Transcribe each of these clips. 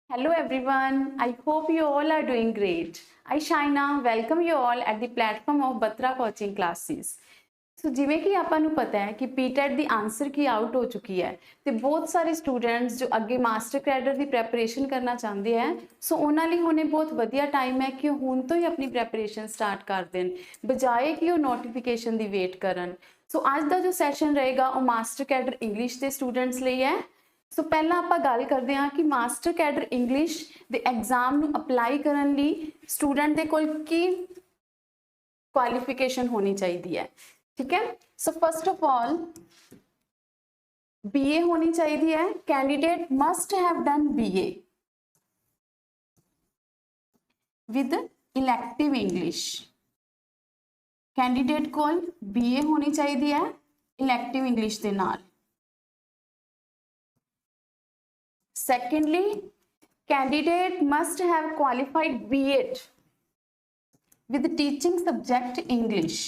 Hello everyone, I hope you all are doing great. I Shaina welcome you all at the platform of Batra coaching classes. ਸੋ ਜਿਵੇਂ ਕਿ ਆਪਾਂ ਨੂੰ ਪਤਾ ਹੈ ਕਿ ਪੀਟੈਟ ਦੀ answer ਕੀ out ਹੋ ਚੁੱਕੀ ਹੈ ਤੇ ਬਹੁਤ ਸਾਰੇ ਸਟੂਡੈਂਟਸ ਜੋ ਅੱਗੇ ਮਾਸਟਰ ਕੈਡਰ ਦੀ ਪ੍ਰੈਪਰੇਸ਼ਨ ਕਰਨਾ ਚਾਹੁੰਦੇ ਹੈ ਸੋ ਉਹਨਾਂ ਲਈ ਹੁਣੇ ਬਹੁਤ ਵਧੀਆ ਟਾਈਮ ਹੈ ਕਿ ਹੁਣ ਤੋਂ ਹੀ ਆਪਣੀ ਪ੍ਰੈਪਰੇਸ਼ਨ ਸਟਾਰਟ ਕਰ ਦੇਣ ਬਜਾਏ ਕਿ ਉਹ ਨੋਟੀਫਿਕੇਸ਼ਨ ਦੀ ਵੇਟ ਕਰਨ ਸੋ ਅੱਜ ਦਾ ਜੋ ਸੈਸ਼ਨ ਰਹੇਗਾ ਉਹ ਮਾਸਟਰ ਕੈਡਰ ਇੰਗਲਿਸ਼ ਦੇ ਸਟੂਡੈਂਟਸ ਲਈ ਹੈ ਸੋ ਪਹਿਲਾਂ ਆਪਾਂ ਗੱਲ ਕਰਦੇ ਹਾਂ ਕਿ ਮਾਸਟਰ ਕੈਡਰ ਇੰਗਲਿਸ਼ ਦੇ ਐਗਜ਼ਾਮ ਨੂੰ ਅਪਲਾਈ ਕਰਨ ਲਈ ਸਟੂਡੈਂਟ ਦੇ ਕੋਲ ਕੀ ਕੁਆਲੀਫਿਕੇਸ਼ਨ ਹੋਣੀ ਚਾਹੀਦੀ ਹੈ ठीक है so first of all BA होनी चाहिए है candidate must have done BA with elective English candidate को बीए होनी चाहिए है इलेक्टिव इंग्लिश के नाल secondly candidate must have qualified BEd with teaching subject English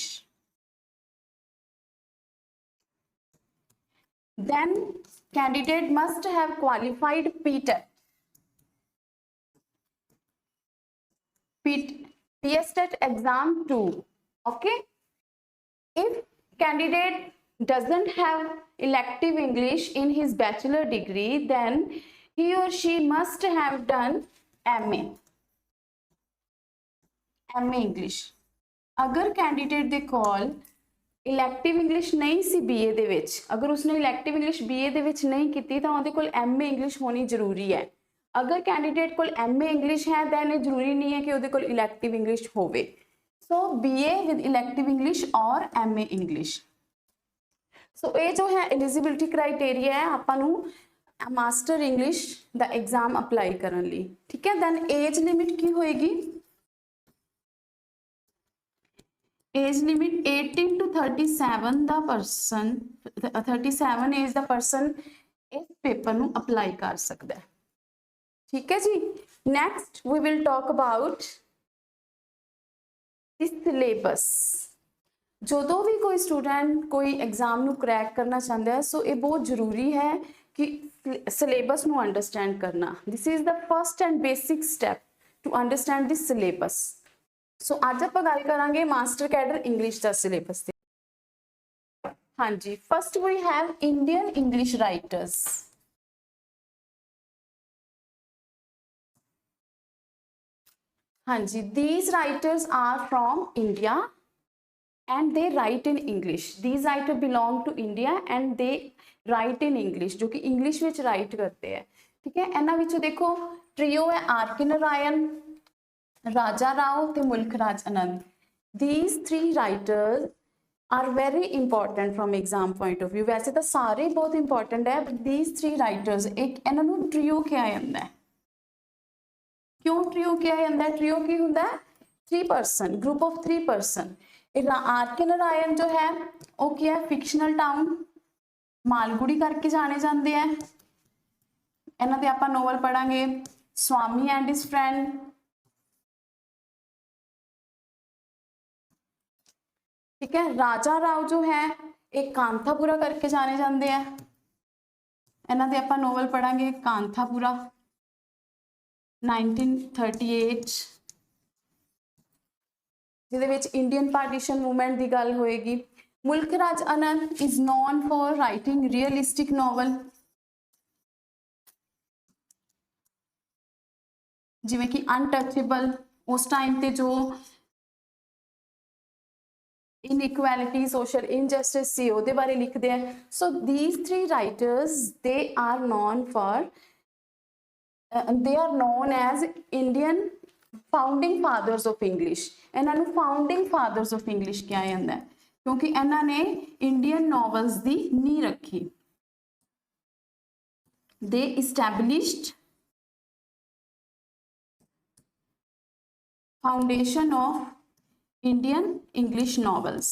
Then candidate must have qualified PSTET exam 2. Okay, if candidate doesn't have elective English in his bachelor degree, then he or she must have done MA English. अगर candidate they call इलैक्टिव English नहीं सी BA दे विच अगर उसने इलैक्टिव English BA दे विच नहीं की तो उहदे कोल MA English होनी जरूरी है अगर कैंडिडेट कोल एमए इंग्लिश है दैन ये जरूरी नहीं है कि उहदे कोल इलैक्टिव इंग्लिश होवे so BA with elective English और एमए इंग्लिश सो ये जो है एलिजिबिलिटी क्राइटेरिया है आपां नूं मास्टर इंग्लिश दा एग्जाम अप्लाई करन लई ठीक है दैन एज लिमिट की होएगी age limit 18 to 37 the person 37 age the person इस पेपर नूं अप्लाई कर सकता है ठीक है जी next we will talk about syllabus जो भी कोई स्टूडेंट कोई एग्जाम नूं क्रैक करना चाहता है सो ये बहुत जरूरी है कि सिलेबस नूं अंडरस्टैंड करना this is the first and basic step to understand this syllabus so आज आप गल करांगे मास्टर कैडर इंग्लिश का सिलेबस हाँ जी first we have Indian English writers हाँ जी these writers are from India and they write in English these writer belong to India and they write in English जो कि इंग्लिश में right करते हैं ठीक है इन्हां विचों देखो ट्रियो है आर के नारायण राजा राव ते मुल्खराज आनंद these three writers are very important from exam point of view वैसे तो सारे बहुत important है but these three writers एक इन्हां नूं ट्रियो क्या जांदा है क्यों ट्रियो क्या जांदा है ट्रियो की हुंदा है 3 person group of 3 person R K Narayan जो है वो क्या है फिक्शनल टाउन मालगुड़ी करके जाने जाते हैं इन्हां दे आपां नोवल पढ़ांगे स्वामी एंड हिज फ्रेंड ठीक है राजा राव जो है एक कांथापुरा करके जाने जाते हैं इन्हां दे आपां नोवल पढ़ांगे कांथापुरा 1938 जिहदे विच इंडियन पार्टीशन मूवमेंट की गल होएगी Mulkraj Anand is known for writing realistic novel जिवें कि अनटचेबल उस टाइम ते जो inequality social injustice सी ਉਹਦੇ ਬਾਰੇ ਲਿਖਦੇ ਆ so these three writers they are known as Indian founding fathers of English ਇਹਨਾਂ ਨੂੰ founding fathers of English ਕਿਹਾ ਜਾਂਦਾ ਹੈ ਕਿਉਂਕਿ ਇਹਨਾਂ ਨੇ Indian novels ਦੀ ਨੀਂਹ ਰੱਖੀ they established foundation of Indian English novels.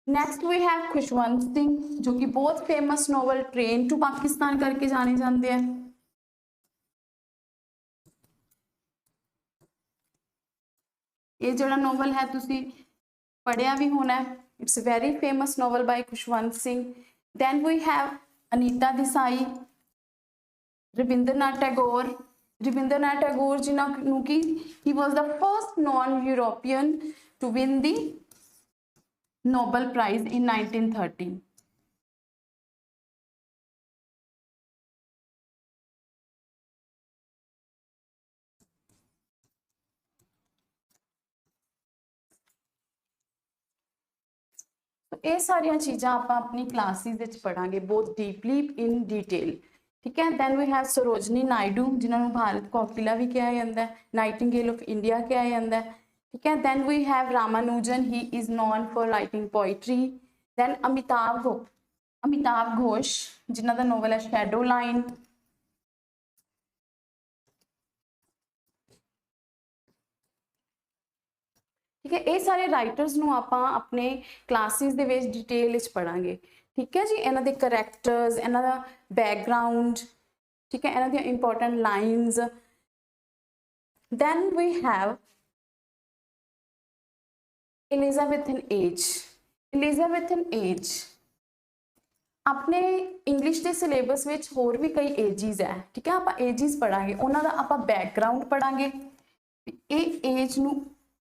Next we have Khushwant Singh जो कि बहुत famous novel Train to Pakistan करके जाने जाते हैं ये जो नॉवल है तुसी पढ़िया भी होना है It's a very famous novel by Khushwant Singh. Then we have Anita Desai, Rabindranath Tagore. Rabindranath Tagore he was the first non-European to win the Nobel Prize in 1913. ये सारिया चीज़ा आप अपनी क्लासेस पढ़ांगे बहुत डीपली इन डिटेल, ठीक है। Then we have Sarojini Naidu जिन्होंने भारत कोकिला भी कहा जाता है, नाइटिंगेल ऑफ इंडिया कहा जाता है, ठीक है। Then we have Ramanujan, he is known for writing poetry. Then Amitav Ghosh जिन्हों का नोवल है शैडो लाइन। ठीक है, ये सारे राइटर्स नूं आपां अपने क्लासेस दे विच डिटेल विच पढ़ांगे, ठीक है जी। इन्हां दे करैक्टर्स, इन्हां दा बैकग्राउंड, ठीक है, इन्हां दी important lines. Then we have Elizabethan age. Elizabethan age अपने इंग्लिश के सिलेबस विच होर भी कई एजिज है, ठीक है। आप एजिज पढ़ांगे, उन्हां दा आपां बैकग्राउंड पढ़ांगे। ये एज नूं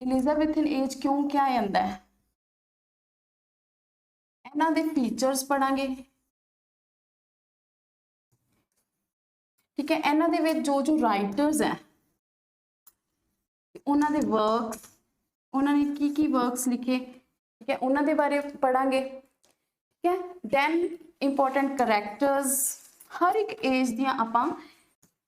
एलिजाबेथन एज क्यों क्या जाता है, इन्हां दे फीचर्स पढ़ांगे, ठीक है। इन्हां दे विच जो राइटर्स है उन्हां दे वर्क्स, उन्होंने की वर्क्स लिखे, ठीक है, उन्होंने बारे पढ़ांगे, ठीक है। दैन इंपॉर्टेंट करैक्टर्स, हर एक एज दियां आपां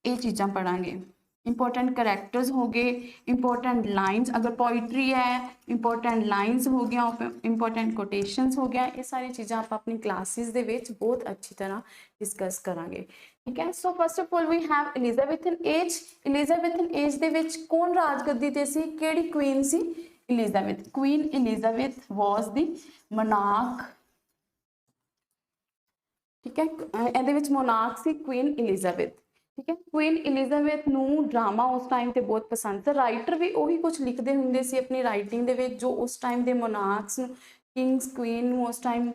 ये चीज़ां पढ़ांगे। इंपॉर्टेंट करैक्टर्स हो गए, इंपॉर्टेंट लाइन्स, अगर पोइट्री है इंपॉर्टेंट लाइन्स हो गया, इंपॉर्टेंट कोटेशंस हो गया, ये सारी चीज़ां आप अपनी क्लासेस दे विच बहुत अच्छी तरह डिस्कस करांगे, ठीक है। So first of all we have Elizabethan age. Elizabethan age दे विच कौन राजगद्दी ते सी, केड़ी क्वीन सी, Elizabeth. Queen Elizabeth was the monarch, ठीक है। इहदे विच मोनार्क सी क्वीन एलिजाबेथ, ठीक है। क्वीन एलिजाबेथ नूं ड्रामा उस टाइम ते बहुत पसंद था। राइटर भी उही कुछ लिखते हुंदे सी अपनी राइटिंग दे विच जो उस टाइम दे मोनार्क्स नूं, किंग्स क्वीन नूं उस टाइम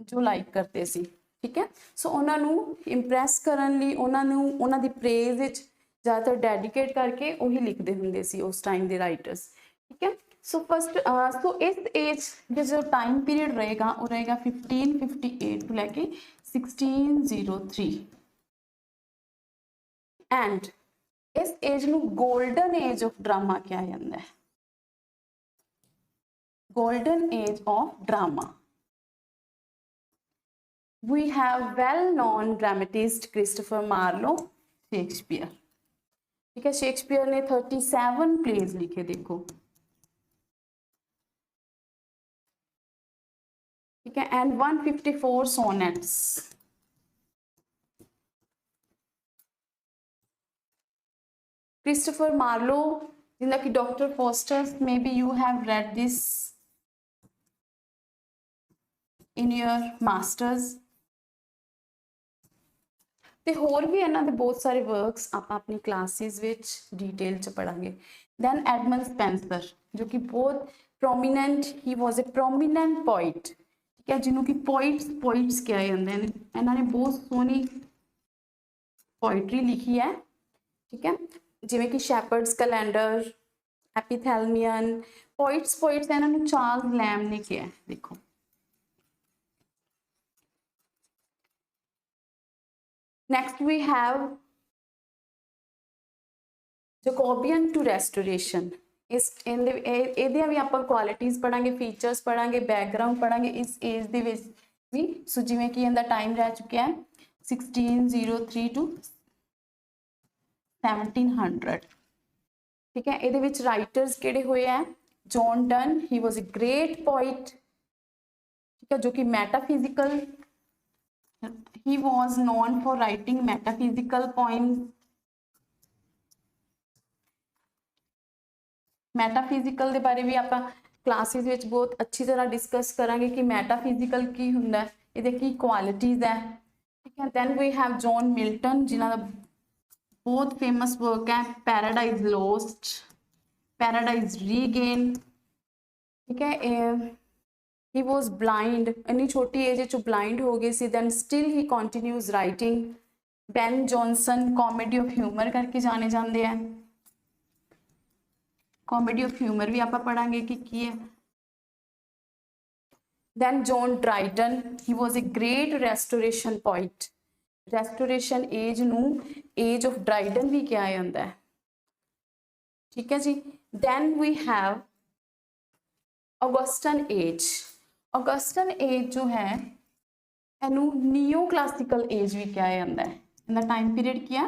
जो लाइक करते सी, ठीक है। सो उन्हां नूं इंप्रैस करन लई उन्हां नूं उन्हां दी प्रेज विच ज़्यादातर डेडिकेट करके उही लिखते हुंदे सी उस टाइम दे राइटर्स, ठीक है। सो फर्स्ट सो इस एज के जो टाइम पीरियड रहेगा वो रहेगा 1558 टू लैके 1603 एंड इस एज नूं गोल्डन एज ऑफ ड्रामा क्या जाता है, golden age of drama. We have well known dramatist Christopher Marlowe, Shakespeare, ठीक है। शेक्सपियर ने 37 प्लेज लिखे, देखो, ठीक है, एंड 154 सोनेट्स। क्रिस्टोफर मार्लो, जिनका कि doctor foster, may be you have read this in your masters. ते होर भी इन्हां दे बहुत सारे वर्क्स आप अपनी क्लासेस विच डिटेल च पढ़ांगे। दैन एडमंड स्पेंसर जो कि बहुत prominent, he was A prominent poet, ठीक है, जिन्हों की पोइट्स कहा जाते हैं। इन्होंने बहुत सोहनी पोइट्री लिखी है, ठीक है, जिमें कि शैपर्ड्स कैलेंडर, एपिथेल्मियन। पोइट्स इन्होंने चार्ल्स लैम ने किया है, देखो। Next we have Jacobean to Restoration. इस एदियां भी आप क्वालिटीज़ पढ़ांगे, फीचर्स पढ़ांगे, बैकग्राउंड पढ़ांगे इस एज दे विच भी। सो जिमें कि इनका टाइम रह चुका है 1603 टू 1700, ठीक है। ये राइटर्स किहड़े हुए हैं, John Donne, he was a great poet, ठीक है, जो कि metaphysical, he was known for writing metaphysical poems. Metaphysical के बारे भी आप क्लासेस विच बहुत अच्छी तरह डिस्कस करांगे कि मैटाफिजिकल की हुंदा है, इहदे की क्वालिटीज़ है, ठीक है। Then we have John Milton, जिन्हों का बहुत फेमस वर्क है पैराडाइज लॉस्ट, पैराडाइज रीगेन, ठीक है। he was blind, इन्नी छोटी एज च blind हो गई सी, then still he continues writing. Ben Jonson comedy of humor करके जाने जाते हैं, comedy of humor भी आप पढ़ांगे कि की है. Then John Dryden, he was a great restoration poet. Restoration age ਨੂੰ age of Dryden भी क्या ਜਾਂਦਾ है, ठीक है जी. Then we have Augustan age. Augustan age जो है ਇਹਨੂੰ ਨੀਓ ਕਲਾਸੀਕਲ ਏਜ ਵੀ ਕਿਹਾ ਜਾਂਦਾ ਹੈ. ਇਹਦਾ ਟਾਈਮ ਪੀਰੀਅਡ ਕੀ ਹੈ,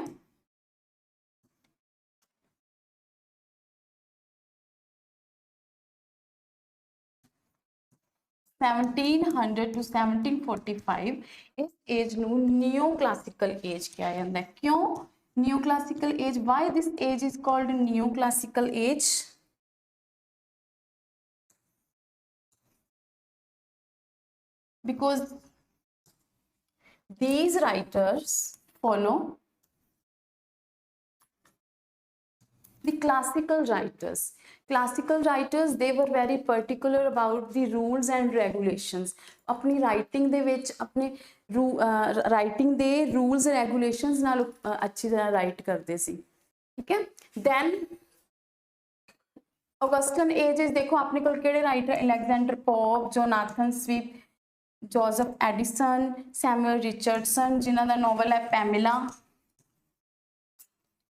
1700 to 1745. इस एज ਨੂੰ ਨੀਓ ਕਲਾਸੀਕਲ ਏਜ ਕਿਹਾ ਜਾਂਦਾ ਹੈ. ਕਿਉਂ neo classical age, why this age is called neo classical age? because these writers follow the classical writers. Classical writers, they were very particular about the rules and regulations. अपनी writing दे विच अपने writing they rules and regulations नाल अच्छी तरह write करते सी, ठीक है. Then Augustan ages देखो अपने कोल केड़े writer, Alexander Pope, Jonathan Swift, Joseph Addison, Samuel Richardson, जिन्हां दा novel है Pamela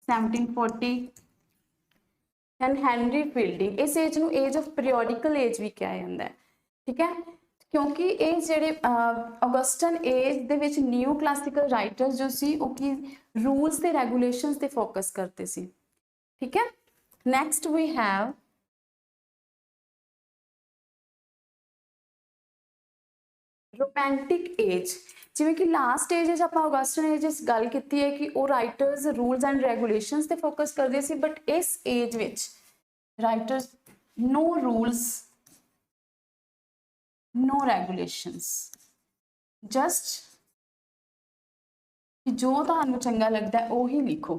1740. And Henry fielding. इस एज ਨੂੰ एज ऑफ पीरियोडिकल एज भी ਕਿਹਾ ਜਾਂਦਾ ਹੈ, ठीक है. क्योंकि ਇਹ ਜਿਹੜੇ ਅਗਸਟਨ ਏਜ ਦੇ ਵਿੱਚ ਨਿਊ ਕਲਾਸੀਕਲ ਰਾਈਟਰਸ ਜੋ ਸੀ ਉਹ ਕੀ ਰੂਲਸ ਤੇ ਰੈਗੂਲੇਸ਼ਨਸ ਤੇ ਫੋਕਸ ਕਰਦੇ ਸੀ, ठीक है. Next we have romantic age. जिवें कि लास्ट एज च आपां अगस्टन एज च गल कीती है कि वो राइटर्स रूल्स एंड रेगूलेशंस ते फोकस करते सी, बट इस एज विच writers no rules no regulations, just जो तुहानूं चंगा लगता है उही लिखो,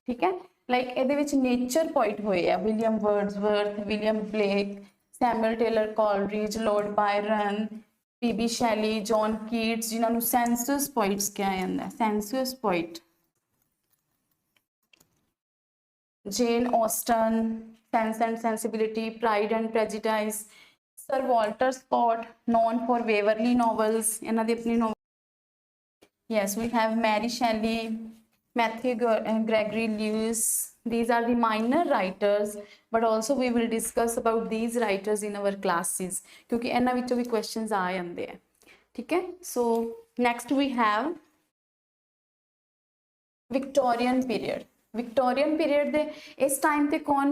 ठीक है. लाइक इहदे विच नेचर पोइट होए आ William Wordsworth, William Blake, Samuel Taylor Coleridge, Lord Byron, PB Shelley, John Keats, जिन्होंने सेंसुअस पोइट्स कहा जाता है. Sensuous poet Jane Austen, Sense and Sensibility, Pride and Prejudice, Sir Walter Scott known for Waverley novels, इन्हां दी अपनी novel. Yes we have Mary Shelley, Matthew Gregory Lewis. These are the minor writers, but also we will discuss about these writers in our classes क्योंकि इन्हां विचों भी questions आ जाते हैं, ठीक है. So next we have Victorian period. Victorian period दे इस time ते कौन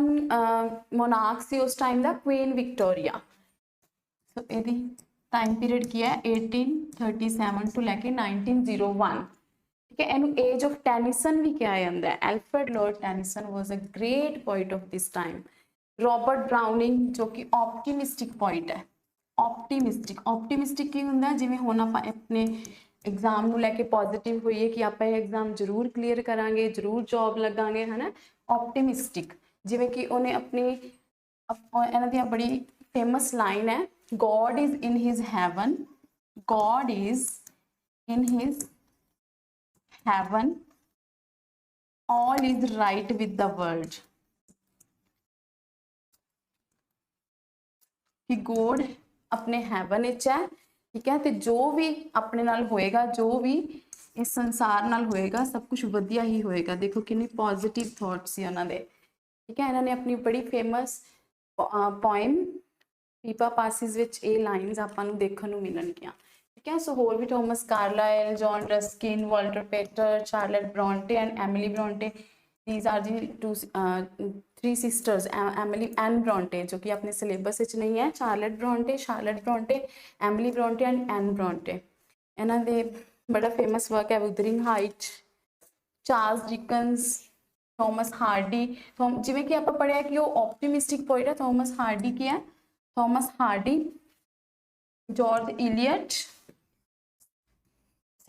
मोनार्क सी उस टाइम दा? Queen Victoria. so इहदी टाइम पीरियड की है 1837 to लैके 1901, ठीक है. इनू एज ऑफ टेनिसन भी कहा जाता है. Alfred Lord Tennyson was a great poet of this time. Robert browning जो कि ऑप्टिमिस्टिक पोइट है. ऑप्टिमिस्टिक की होंदा जिवें हुण आपां अपने एग्जाम नूं लैके पॉजिटिव होइए कि आपां ये एग्जाम जरूर क्लीयर करांगे, जरूर जॉब लगांगे, है ना. ऑप्टिमिस्टिक जिवें कि उन्हें अपनी इन्हां दी बड़ी फेमस लाइन है, God is in his heaven, God is in his heaven, all is right with the world. कि गॉड अपने हैवन विच है, ठीक है. तो जो भी अपने नाल होएगा, जो भी इस संसार नाल होएगा, सब कुछ वधिया ही होएगा. देखो कितनी पॉजिटिव थॉट्स सी उन्हां दे, ठीक है. इन्हां ने अपनी बड़ी फेमस पोएम पीपा पासिस विच ये लाइन्स आपां नूं देखण नूं मिलणगीਆਂ, ठीक है. सो होर भी Thomas Carlyle, John Ruskin, Walter Pater, Charlotte Bronte and Emily Bronte. These are the three sisters. Emily Anne Bronte जो कि अपने सिलेबस विच नहीं है. Charlotte Bronte, Charlotte Bronte, Emily Bronte and Anne Bronte. इन्हां दे बड़ा फेमस वर्क है Wuthering Height, Charles Dickens, Thomas Hardy. जिवें कि आपां पढ़िया कि वो ऑप्टिमिस्टिक पोइट है. थॉमस हार्डी की है? Thomas Hardy, George Eliot,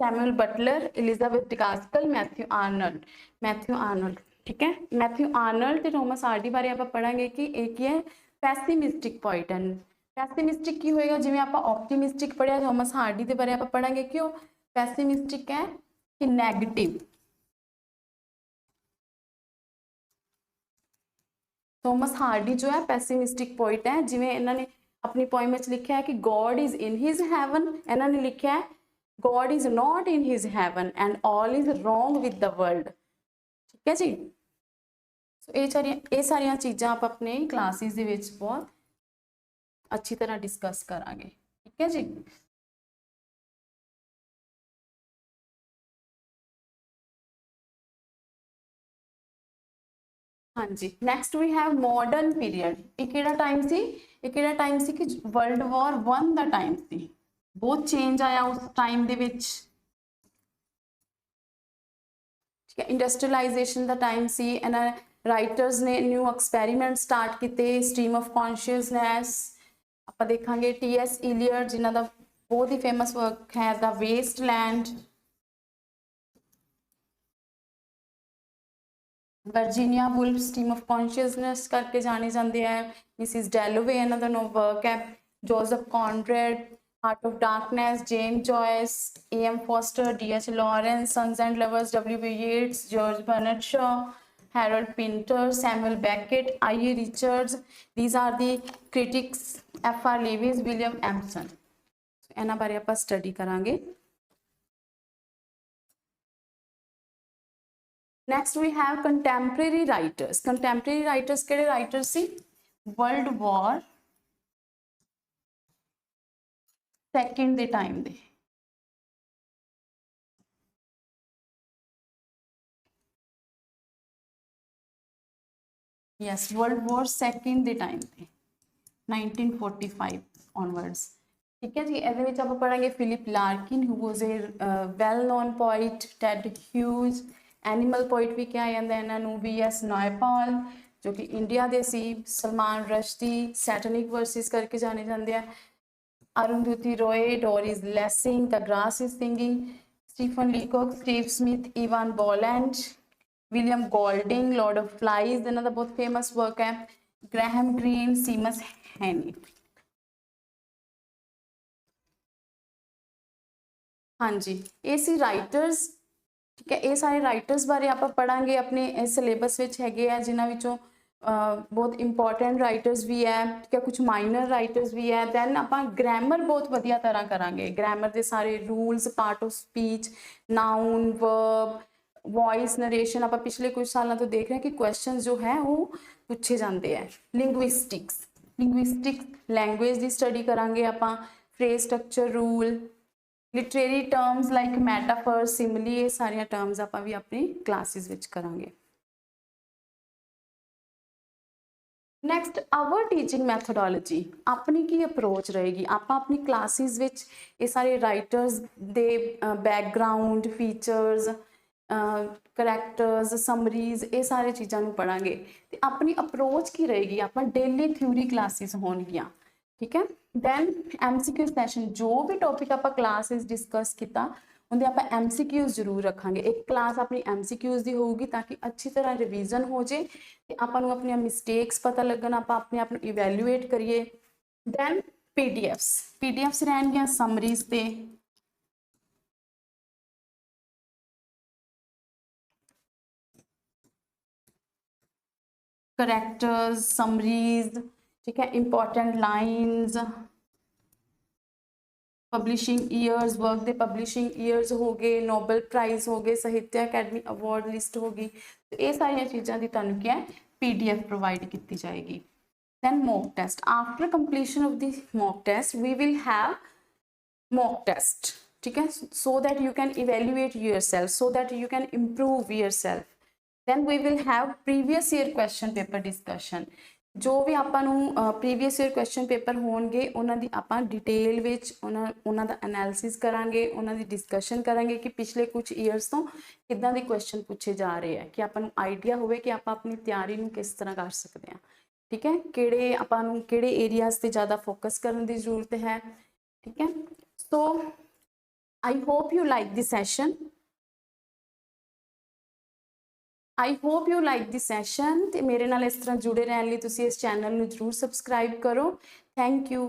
Samuel Buttler, Elizabeth डिकास्कल, Matthew Arnold, ठीक है. मैथ्यू आर्नल्ड ते थॉमस हार्डी बारे आप पढ़ांगे कि एक ही है पैसिमिस्टिक पोइट एंड ਪੈਸਿਮਿਸਟਿਕ ਕੀ ਹੋਏਗਾ, ਜਿਵੇਂ ਆਪਾਂ ਆਪਟੀਮਿਸਟਿਕ ਪੜਿਆ, ਥੋਮਸ ਹਾਰਡੀ ਦੇ ਬਾਰੇ ਆਪਾਂ ਪੜਾਂਗੇ। क्यों ਪੈਸਿਮਿਸਟਿਕ है कि नेगेटिव। थॉमस हार्डी जो है पैसिमिस्टिक पोइट है। जिवें इन्होंने अपनी पोइम में लिखा है कि God is in his heaven, इन्होंने लिखा है God is not in his heaven and all is wrong with the world. ठीक है जी। सो ये सारिया चीज़ां आप अपने क्लासिस दे विच बहुत अच्छी तरह डिस्कस करांगे। ठीक है जी। हाँ जी, next we have modern period. ये किहड़ा टाइम सी, ये किहड़ा टाइम सी कि वर्ल्ड वॉर 1 दा टाइम सी। बहुत चेंज आया उस टाइम दे विच। ठीक है, इंडस्ट्रियलाइजेशन दा टाइम सी। एंड राइटर्स ने न्यू एक्सपैरीमेंट स्टार्ट किए, स्ट्रीम ऑफ कॉन्शियसनैस। आप देखांगे टी.एस. इलियट जिन्हां दा बहुत ही फेमस वर्क है the Waste Land. Virginia Woolf stream of consciousness करके जाने जाते हैं। मिसिस डैलोवे इन्हां दा नो वर्क है। Joseph Conrad, heart of darkness, James Joyce, A M. Forster, D H. Lawrence, sons and lovers, W B. Yeats, George Bernard Shaw, Harold Pinter, Samuel Beckett, I A. Richards. These are the critics. F R. Leavis, William Empson. इन्हां बारे आपां study करांगे। Next we have contemporary writers. Contemporary writers केड़े writers सी? World War II दे time दे। Yes, World War II दे time दे 1945 onwards। ठीक है जी। ਇਹਦੇ ਵਿੱਚ ਆਪਾਂ ਪੜਾਂਗੇ Philip Larkin who was a well known poet, Ted Hughes, animal poet भी क्या ਜਾਂਦਾ ਇਹਨਾਂ ਨੂੰ, V.S. ਨਾਇਪਾਲ जो कि इंडिया ਦੇ ਸੀ, सलमान रश्दी, सैटनिक वर्सिस करके जाने जाते हैं, Arundhati Roy, Doris Lessing, The Grass Is Singing, Stephen Leacock, Steve Smith, Eavan Boland, William Golding, Lord of Flies इन्हों का बहुत फेमस वर्क है, ग्रैहम ग्रीन, सीमस हैनी। हाँ जी, ये सी राइटर्स। ठीक है, ये सारे राइटर्स बारे आप पढ़ांगे अपने सिलेबस है जिन्हों विचों बहुत इंपॉर्टेंट राइटर्स भी है। ठीक है, कुछ माइनर राइटर्स भी है। दैन आप ग्रैमर बहुत वधिया तरह करांगे। ग्रैमर के सारे rules, part of speech, noun, verb, voice, narration. आप पिछले कुछ सालों तो देख रहे हैं कि क्वेश्चन जो है वो पूछे जाते हैं। लिंग्विस्टिक्स, लैंग्वेज की स्टडी करांगे आप। Phrase structure rule, literary terms like metaphor, simile, ये सारिया टर्म्स आप भी अपनी क्लासिस विच करांगे। नैक्सट आवर टीचिंग मैथोडोलॉजी, अपनी की अप्रोच रहेगी। आप अपनी क्लासिस विच ये सारे writers they background, features, characters, summaries, ये सारे चीज़ों पढ़ांगे। तो अपनी अप्रोच की रहेगी, आप डेली थ्योरी क्लासिस होणगियां। ठीक है, दैन MCQ सैशन, जो भी टॉपिक आप क्लासिस डिस्कस किया उनके आप MCQs जरूर रखांगे। एक क्लास अपनी MCQs की होगी ताकि अच्छी तरह रिवीजन हो जाए, आपको अपनी मिसटेक्स पता लगन, आप अपने आप इवैल्यूएट करिए। दैन PDFs रहनगियां समरीज ते करैक्टर्स, समरीज। ठीक है, important lines, publishing years, work दे पब्लिशिंग ईयर्स हो गए, नोबल प्राइज हो गए, साहित्य अकैडमी अवार्ड लिस्ट होगी। तो ये सारिया चीज़ों की तुहानूं क्या है PDF प्रोवाइड की जाएगी। Then mock test, after completion of the mock test we will have mock test. ठीक है, so that you can evaluate yourself, so that you can improve yourself. Then we will have previous year question paper discussion. जो भी आपको previous year question paper होंगे उन्होंने आप detail उन्होंने analysis करांगे, उन्होंने डिस्कशन करांगे कि पिछले कुछ ईयर्स तो किदां दे क्वेश्चन पूछे जा रहे हैं, कि आपको आइडिया होवे कि आप अपनी तैयारी नूं किस तरह कर सकते हैं। ठीक है, किहड़े आपां किहड़े एरियाज से ज़्यादा फोकस करने की जरूरत है। ठीक है, so I hope you like this session. I hope you like this session. तो मेरे नाल इस तरह जुड़े रहने लिए तुसीं इस चैनल में जरूर सबसक्राइब करो। Thank you.